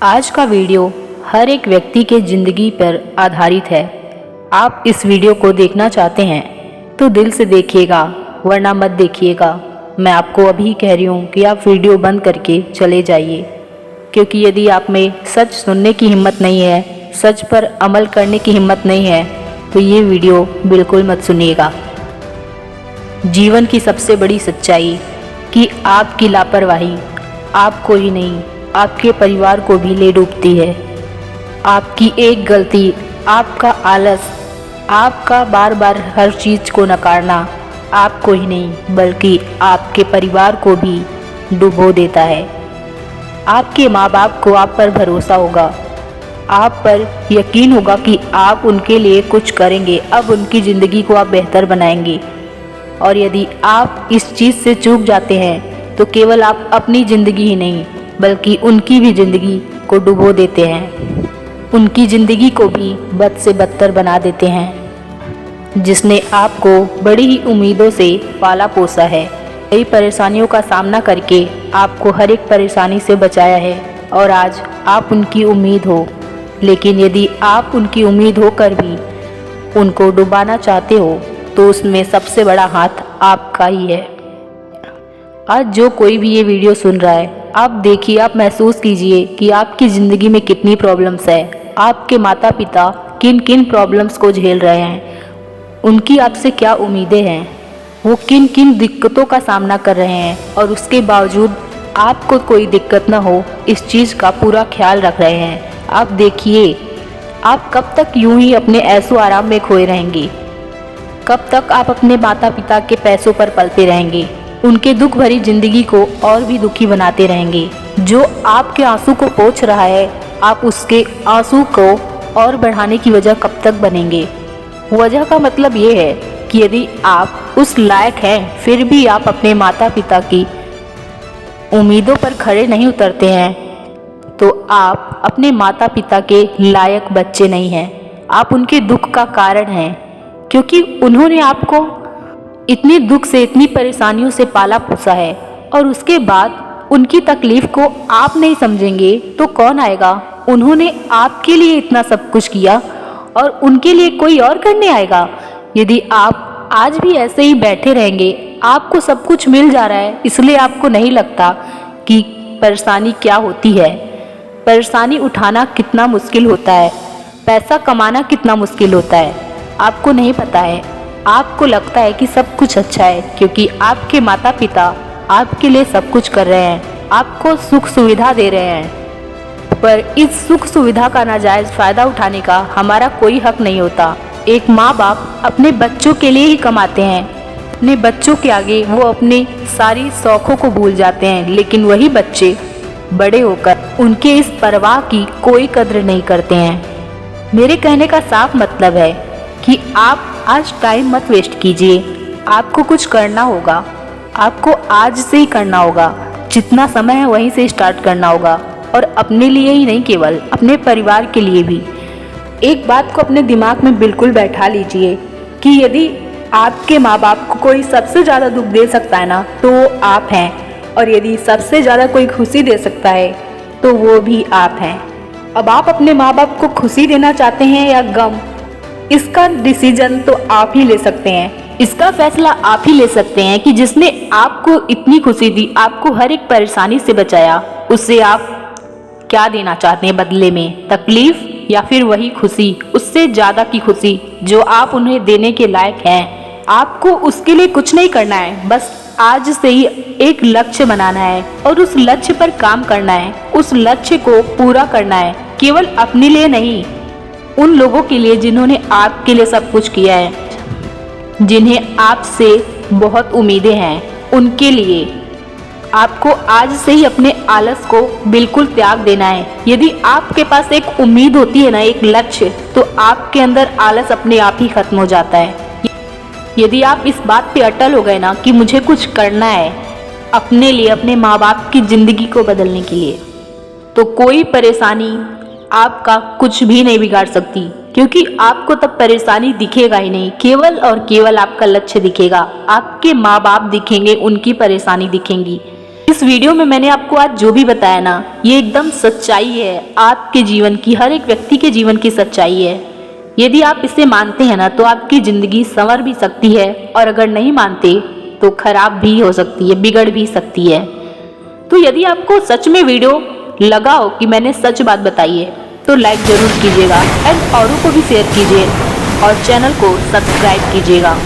आज का वीडियो हर एक व्यक्ति के ज़िंदगी पर आधारित है। आप इस वीडियो को देखना चाहते हैं तो दिल से देखिएगा, वरना मत देखिएगा। मैं आपको अभी कह रही हूँ कि आप वीडियो बंद करके चले जाइए, क्योंकि यदि आप में सच सुनने की हिम्मत नहीं है, सच पर अमल करने की हिम्मत नहीं है, तो ये वीडियो बिल्कुल मत सुनिएगा। जीवन की सबसे बड़ी सच्चाई कि आपकी लापरवाही आपको ही नहीं, आपके परिवार को भी ले डूबती है। आपकी एक गलती, आपका आलस, आपका बार बार हर चीज़ को नकारना आपको ही नहीं बल्कि आपके परिवार को भी डुबो देता है। आपके माँ बाप को आप पर भरोसा होगा, आप पर यकीन होगा कि आप उनके लिए कुछ करेंगे, अब उनकी ज़िंदगी को आप बेहतर बनाएंगे। और यदि आप इस चीज़ से चूक जाते हैं तो केवल आप अपनी ज़िंदगी ही नहीं बल्कि उनकी भी ज़िंदगी को डुबो देते हैं, उनकी ज़िंदगी को भी बद से बदतर बना देते हैं, जिसने आपको बड़ी ही उम्मीदों से पाला पोसा है। कई परेशानियों का सामना करके आपको हर एक परेशानी से बचाया है और आज आप उनकी उम्मीद हो। लेकिन यदि आप उनकी उम्मीद होकर भी उनको डुबाना चाहते हो तो उसमें सबसे बड़ा हाथ आपका ही है। आज जो कोई भी ये वीडियो सुन रहा है, आप देखिए, आप महसूस कीजिए कि आपकी ज़िंदगी में कितनी प्रॉब्लम्स है, आपके माता पिता किन किन प्रॉब्लम्स को झेल रहे हैं, उनकी आपसे क्या उम्मीदें हैं, वो किन किन दिक्कतों का सामना कर रहे हैं और उसके बावजूद आपको कोई दिक्कत ना हो इस चीज़ का पूरा ख्याल रख रहे हैं। आप देखिए, आप कब तक यूं ही अपने ऐशो आराम में खोए रहेंगे? कब तक आप अपने माता पिता के पैसों पर पलते रहेंगे, उनके दुख भरी जिंदगी को और भी दुखी बनाते रहेंगे? जो आपके आंसू को पोंछ रहा है, आप उसके आंसू को और बढ़ाने की वजह कब तक बनेंगे? वजह का मतलब ये है कि यदि आप उस लायक हैं फिर भी आप अपने माता पिता की उम्मीदों पर खड़े नहीं उतरते हैं तो आप अपने माता पिता के लायक बच्चे नहीं हैं। आप उनके दुख का कारण हैं, क्योंकि उन्होंने आपको इतने दुख से, इतनी परेशानियों से पाला पोसा है और उसके बाद उनकी तकलीफ को आप नहीं समझेंगे तो कौन आएगा? उन्होंने आपके लिए इतना सब कुछ किया और उनके लिए कोई और करने आएगा? यदि आप आज भी ऐसे ही बैठे रहेंगे, आपको सब कुछ मिल जा रहा है इसलिए आपको नहीं लगता कि परेशानी क्या होती है, परेशानी उठाना कितना मुश्किल होता है, पैसा कमाना कितना मुश्किल होता है, आपको नहीं पता है। आपको लगता है कि सब कुछ अच्छा है क्योंकि आपके माता पिता आपके लिए सब कुछ कर रहे हैं, आपको सुख सुविधा दे रहे हैं, पर इस सुख सुविधा का नाजायज़ फ़ायदा उठाने का हमारा कोई हक नहीं होता। एक माँ बाप अपने बच्चों के लिए ही कमाते हैं, अपने बच्चों के आगे वो अपने सारी शौक़ों को भूल जाते हैं, लेकिन वही बच्चे बड़े होकर उनके इस परवाह की कोई कद्र नहीं करते हैं। मेरे कहने का साफ मतलब है कि आप आज टाइम मत वेस्ट कीजिए। आपको कुछ करना होगा, आपको आज से ही करना होगा, जितना समय है वहीं से स्टार्ट करना होगा और अपने लिए ही नहीं, केवल अपने परिवार के लिए भी। एक बात को अपने दिमाग में बिल्कुल बैठा लीजिए कि यदि आपके माँ बाप को कोई सबसे ज़्यादा दुख दे सकता है ना तो वो आप हैं, और यदि सबसे ज़्यादा कोई खुशी दे सकता है तो वो भी आप हैं। अब आप अपने माँ बाप को खुशी देना चाहते हैं या गम, इसका डिसीजन तो आप ही ले सकते हैं, इसका फैसला आप ही ले सकते हैं कि जिसने आपको इतनी खुशी दी, आपको हर एक परेशानी से बचाया, उससे आप क्या देना चाहते हैं बदले में? तकलीफ या फिर वही खुशी, उससे ज़्यादा की खुशी जो आप उन्हें देने के लायक हैं? आपको उसके लिए कुछ नहीं करना है, बस आज से ही एक लक्ष्य बनाना है और उस लक्ष्य पर काम करना है, उस लक्ष्य को पूरा करना है, केवल अपने लिए नहीं, उन लोगों के लिए जिन्होंने आपके लिए सब कुछ किया है, जिन्हें आपसे बहुत उम्मीदें हैं, उनके लिए आपको आज से ही अपने आलस को बिल्कुल त्याग देना है। यदि आपके पास एक उम्मीद होती है ना, एक लक्ष्य, तो आपके अंदर आलस अपने आप ही खत्म हो जाता है। यदि आप इस बात पे अटल हो गए ना कि मुझे कुछ करना है अपने लिए, अपने माँ बाप की ज़िंदगी को बदलने के लिए, तो कोई परेशानी आपका कुछ भी नहीं बिगाड़ सकती, क्योंकि आपको तब परेशानी दिखेगा ही नहीं, केवल और केवल आपका लक्ष्य दिखेगा, आपके माँ बाप दिखेंगे, उनकी परेशानी दिखेंगी। इस वीडियो में मैंने आपको आज जो भी बताया ना, ये एकदम सच्चाई है, आपके जीवन की, हर एक व्यक्ति के जीवन की सच्चाई है। यदि आप इसे मानते हैं ना तो आपकी ज़िंदगी संवर भी सकती है, और अगर नहीं मानते तो खराब भी हो सकती है, बिगड़ भी सकती है। तो यदि आपको सच में वीडियो लगा हो कि मैंने सच बात बताई है तो लाइक ज़रूर कीजिएगा एंड औरों को भी शेयर कीजिए और चैनल को सब्सक्राइब कीजिएगा।